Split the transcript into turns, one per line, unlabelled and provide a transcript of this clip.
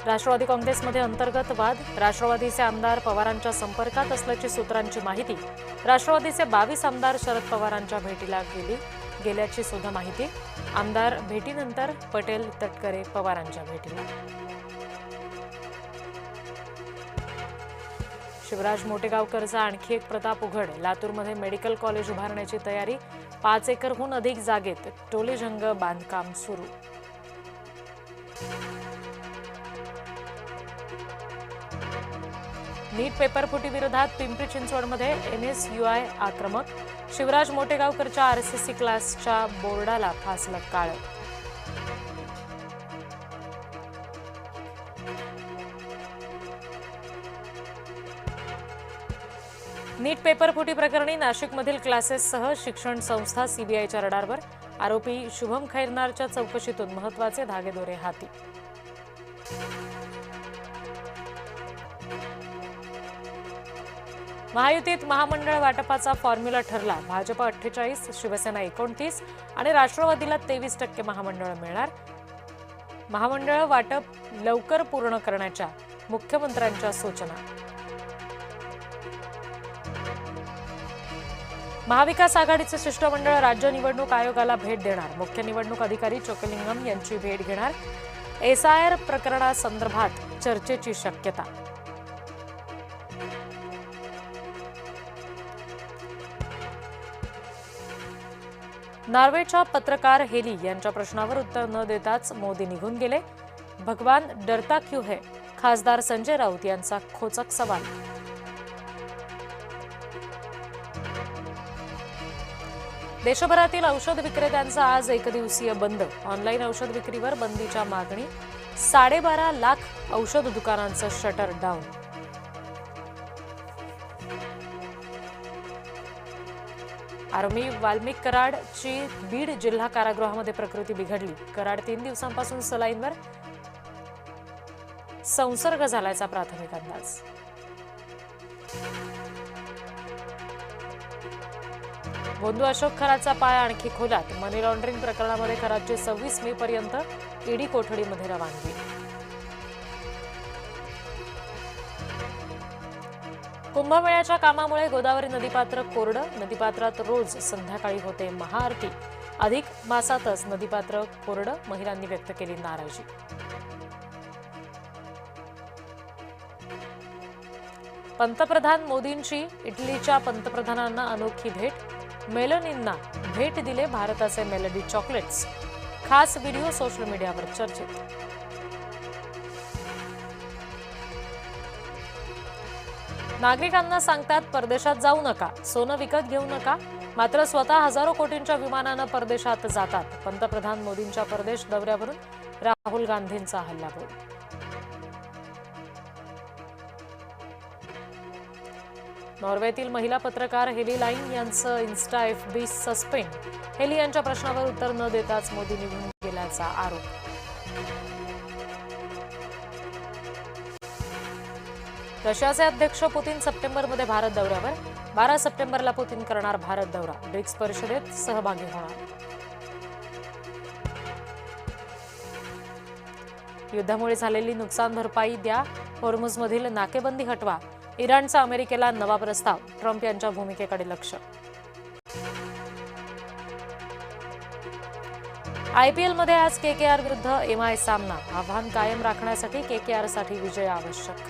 राष्ट्रवादी काँग्रेसमध्ये अंतर्गत वाद, राष्ट्रवादीचे आमदार पवारांच्या संपर्कात असल्याची सूत्रांची माहिती. राष्ट्रवादीचे 22 आमदार शरद पवारांच्या भेटीला गेल्याची सुद्धा माहिती. आमदार भेटीनंतर पटेल तटकरे पवारांच्या भेटीला. शिवराज मोटेगावकरचा आणखी एक प्रताप उघड. लातूरमध्ये मेडिकल कॉलेज उभारण्याची तयारी. 5 एकरहून अधिक जागेत टोलेजंग बांधकाम सुरू. नीट पेपरफुटी विरोधात पिंपरी चिंचवडमध्ये NSUI आक्रमक. शिवराज मोटेगावकरच्या RCC क्लासच्या बोर्डाला फासलं काळं. नीट पेपरफुटी प्रकरणी नाशिकमधील क्लासेससह शिक्षण संस्था CBIच्या रडारवर. आरोपी शुभम खैरनारच्या चौकशीतून महत्त्वाचे धागेदोरे हाती. महायुतीत महामंडळ वाटपाचा फॉर्म्युला ठरला. भाजप 48, शिवसेना 29 आणि राष्ट्रवादीला 23% महामंडळ मिळणार. महामंडळ वाटप लवकर पूर्ण करण्याच्या मुख्यमंत्र्यांच्या सूचना. महाविकास आघाडीचे शिष्टमंडळ राज्य निवडणूक आयोगाला भेट देणार. मुख्य निवडणूक अधिकारी चोक्कलिंगम यांची भेट घेणार. SIR प्रकरणासंदर्भात चर्चेची शक्यता. नॉर्वेच्या पत्रकार हेली यांच्या प्रश्नावर उत्तर न देताच मोदी निघून गेले. भगवान डरता क्यों है? खासदार संजय राऊत यांचा खोचक सवाल. देशभरातील औषध विक्रेत्यांचा आज एकदिवसीय बंद. ऑनलाईन औषध विक्रीवर बंदीच्या मागणी. 12.5 लाख औषध दुकानांचं शटर डाऊन. आर्मी वाल्मिक कराडची बीड जिल्हा कारागृहामध्ये प्रकृती बिघडली. कराड 3 दिवसांपासून सलाईनवर. संसर्ग झाल्याचा प्राथमिक अंदाज. बोंधू अशोक खरातचा पाय आणखी खोलात. मनी लॉन्ड्रिंग प्रकरणामध्ये खरातची 26 मे पर्यंत ईडी कोठडीमध्ये रवानगी. कुंभमेळ्याच्या कामामुळे गोदावरी नदीपात्र कोरडं. नदीपात्रात रोज संध्याकाळी होते महाआरती. अधिक मासातच नदीपात्र कोरडं. महिलांनी व्यक्त केली नाराजी. पंतप्रधान मोदींची इटलीच्या पंतप्रधानांना अनोखी भेट. मेलनींना भेट दिले भारताचे मेलडी चॉकलेट्स. खास व्हिडिओ सोशल मीडियावर चर्चेत. नागरिकांना सांगतात परदेशात जाऊ नका, सोनं विकत घेऊ नका, मात्र स्वतः हजारो कोटींच्या विमानानं परदेशात जातात. पंतप्रधान मोदींच्या परदेश दौऱ्यावरून राहुल गांधींचा हल्लाबोल. नॉर्वेतील महिला पत्रकार हेली लाईन यांचं इन्स्टा FB सस्पेंड. हेली यांच्या प्रश्नावर उत्तर न देताच मोदी निघून गेल्याचा आरोप. रशियाचे अध्यक्ष पुतीन सप्टेंबरमध्ये भारत दौऱ्यावर. 12 सप्टेंबरला पुतीन करणार भारत दौरा. ब्रिक्स परिषदेत सहभागी होणार. युद्धामुळे झालेली नुकसान भरपाई द्या. होर्मुझमधील नाकेबंदी हटवा. इराणचा अमेरिकेला नवा प्रस्ताव. ट्रम्प यांच्या भूमिकेकडे लक्ष. IPL मध्ये आज KKR विरुद्ध MI सामना. आव्हान कायम राखण्यासाठी KKR साठी विजय आवश्यक.